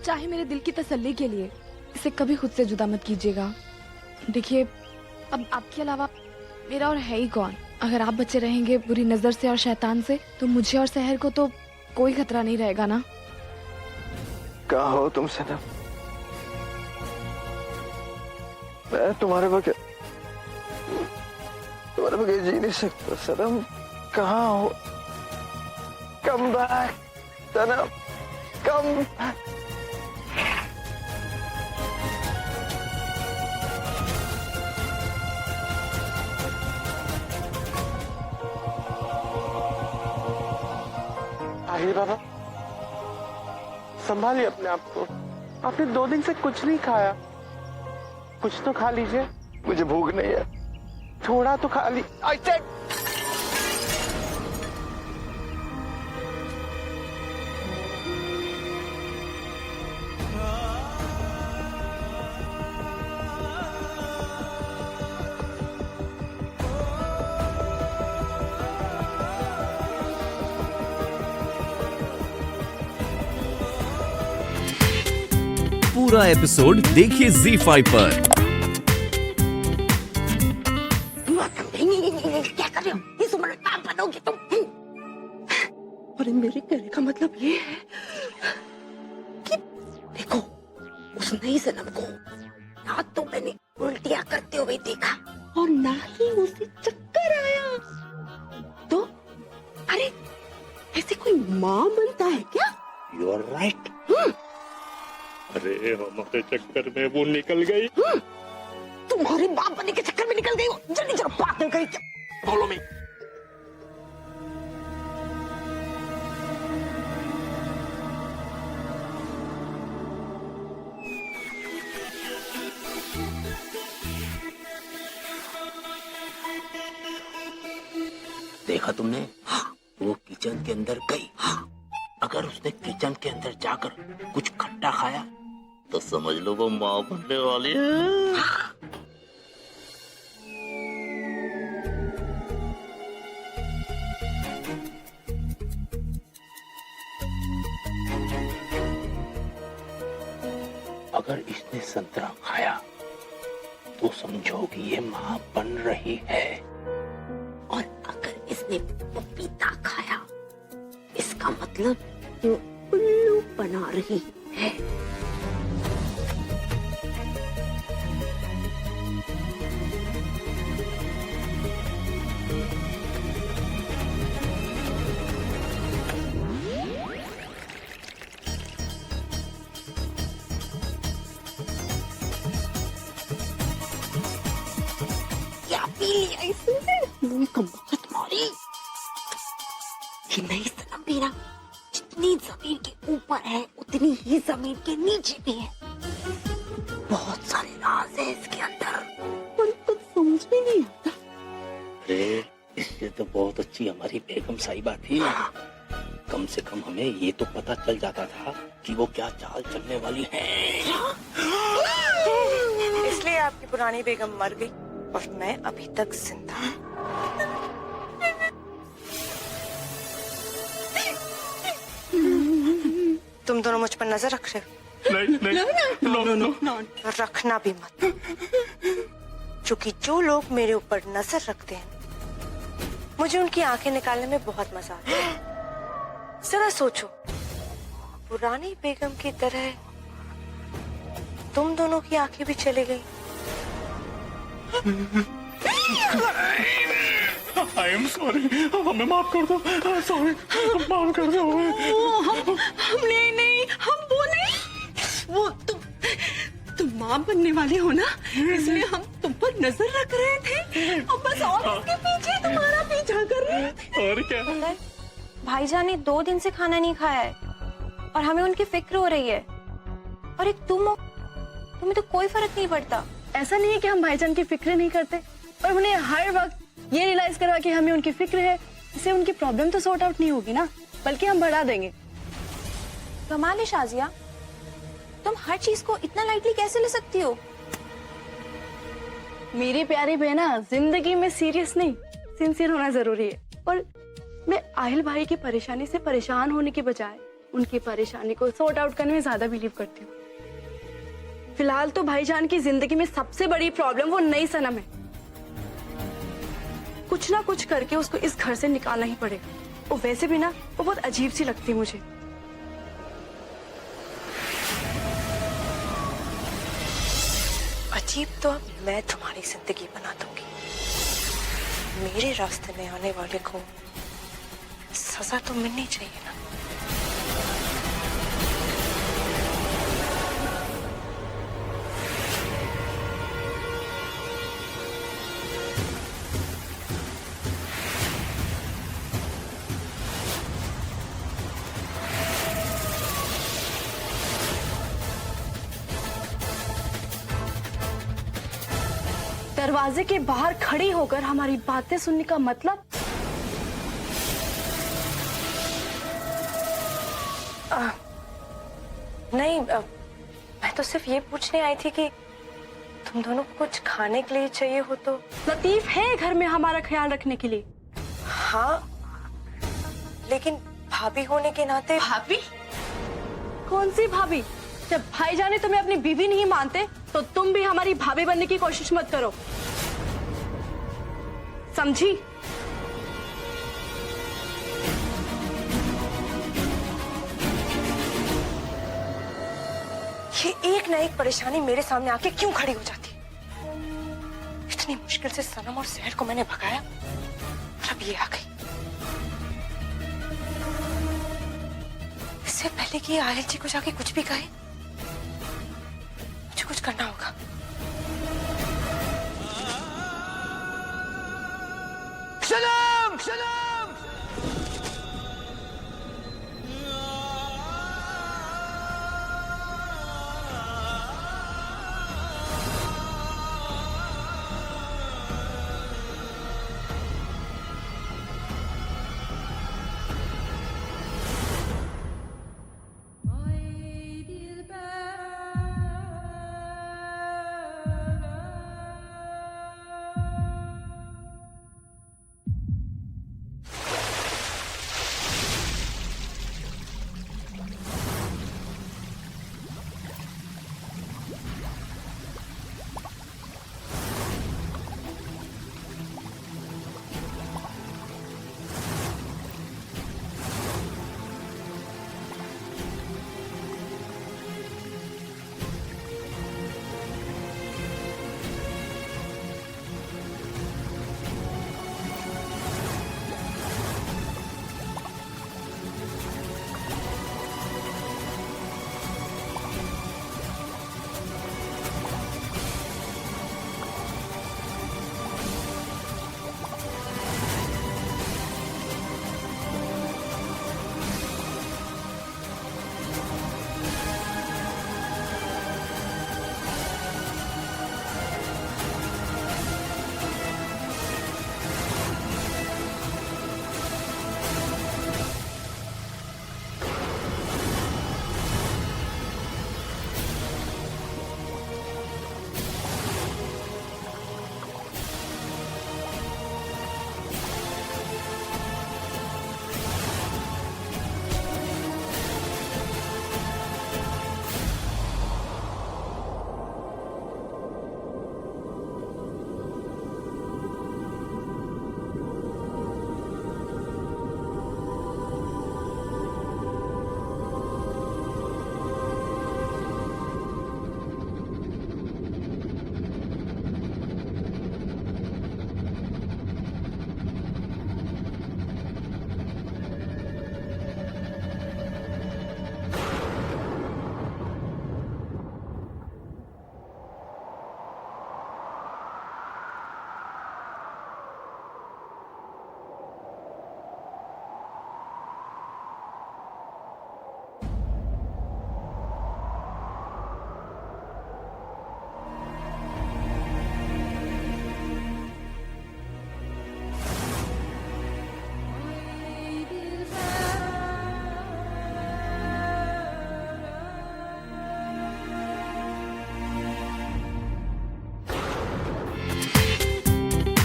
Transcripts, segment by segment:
चाहे मेरे दिल की तसल्ली के लिए, इसे कभी खुद से जुदा मत कीजिएगा। देखिए, अब आपके अलावा मेरा और है ही कौन। अगर आप बचे रहेंगे बुरी नजर से और शैतान से, तो मुझे और सहर को तो कोई खतरा नहीं रहेगा ना। कहाँ हो तुम सनम? मैं तुम्हारे बगैर जी नहीं सकता सनम। कहाँ हो? कम बैक सनम, कम बैक। आहिर बाबा, संभालिए अपने आप को। आपने 2 दिन से कुछ नहीं खाया, कुछ तो खा लीजिए। मुझे भूख नहीं है। थोड़ा तो खा ली। पूरा एपिसोड देखिए ZEE5 पर। क्या कर रहे हो? इस उम्र में पाप बनोगे तुम। अरे मेरे कहने का मतलब ये है कि देखो, उस नई सनम को ना तो मैंने उल्टियां करते हुए देखा और ना ही उसे चक्कर आया। तो अरे ऐसे कोई माँ बनता है क्या? You are right. अरे हमारे चक्कर में वो निकल गई। तुम्हारे बाप बनने के चक्कर में निकल गई हो। जल्दी चलो, बात नहीं करी। Follow me. देखा तुमने? वो किचन के अंदर गई। अगर उसने किचन के अंदर जाकर कुछ खट्टा खाया तो समझ लो वो माँ बनने वाली है। अगर इसने संतरा खाया तो समझो कि ये माँ बन रही है। और अगर इसने पपीता खाया, इसका मतलब ये उल्लू बना रही है। क्या पी लिया इसने? मुंह का बहुत मारी। ये नहीं सनम भी ना, जितनी जमीन के ऊपर है उतनी ही जमीन के नीचे भी है। बहुत सारे राज है इसके अंदर, पर कुछ समझ में नहीं आता। अरे इससे तो बहुत अच्छी हमारी बेगम साहिबा थी। कम से कम हमें ये तो पता चल जाता था कि वो क्या चाल चलने वाली है। इसलिए आपकी पुरानी बेगम मर गई और मैं अभी तक जिंदा हूँ। तुम दोनों मुझ पर नजर रख रहे हो? नहीं। रखना भी मत, क्योंकि जो लोग मेरे ऊपर नजर रखते हैं मुझे उनकी आंखें निकालने में बहुत मजा आता है। जरा सोचो, पुरानी बेगम की तरह तुम दोनों की आंखें भी चली गई। आई एम सॉरी, हमें माफ कर दो। सॉरी, माफ कर दो। हम नहीं, हम वो नहीं। वो तुम माँ बनने वाले हो ना, इसलिए हम तुम पर नजर रख रहे थे और बस और उसके पीछे तुम्हारा पीछा कर रहे थे। और क्या? भाईजान ने 2 दिन से खाना नहीं खाया है और हमें उनकी फिक्र हो रही है। और एक तुम हो, तुम्हें तो कोई फर्क नहीं पड़ता। ऐसा नहीं है कि हम भाईजान की फिक्र नहीं करते, पर उन्हें हर वक्त ये रियलाइज करवा कि हमें उनकी फिक्र है, इससे उनकी प्रॉब्लम तो सॉर्ट आउट नहीं होगी ना, बल्कि हम बढ़ा देंगे। कमाल है शाजिया, तुम हर चीज को इतना लाइटली कैसे ले सकती हो? मेरी प्यारी बहना, जिंदगी में सीरियस नहीं सिंसियर होना जरूरी है। और मैं आहिल भाई की परेशानी से परेशान होने के बजाय उनकी परेशानी को सॉर्ट आउट करने में ज्यादा बिलीव करती हूँ। फिलहाल तो भाईजान की जिंदगी में सबसे बड़ी प्रॉब्लम वो नई सनम है। कुछ ना कुछ करके उसको इस घर से निकालना ही पड़ेगा। वो वैसे भी ना वो बहुत अजीब सी लगती है मुझे। अजीब तो अब मैं तुम्हारी जिंदगी बना दूंगी। मेरे रास्ते में आने वाले को सजा तो मिलनी चाहिए ना। दरवाजे के बाहर खड़ी होकर हमारी बातें सुनने का मतलब? नहीं, मैं तो सिर्फ ये पूछने आई थी कि तुम दोनों को कुछ खाने के लिए चाहिए हो तो। लतीफ है घर में हमारा ख्याल रखने के लिए। हाँ, लेकिन भाभी होने के नाते। भाभी? कौन सी भाभी? जब भाईजान तुम्हें अपनी बीवी नहीं मानते तो तुम भी हमारी भाभी बनने की कोशिश मत करो, समझी? ये एक ना एक परेशानी मेरे सामने आके क्यों खड़ी हो जाती? इतनी मुश्किल से सनम और सहर को मैंने भगाया और अब ये आ गई। इससे पहले कि आयल जी को जाके कुछ भी कहे, मुझे कुछ करना होगा। सनम, सनम!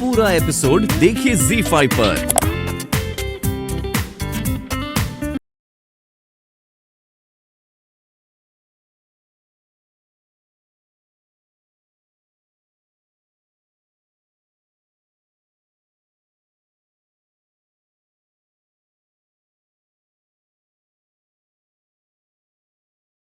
पूरा एपिसोड देखिए ZEE5 पर।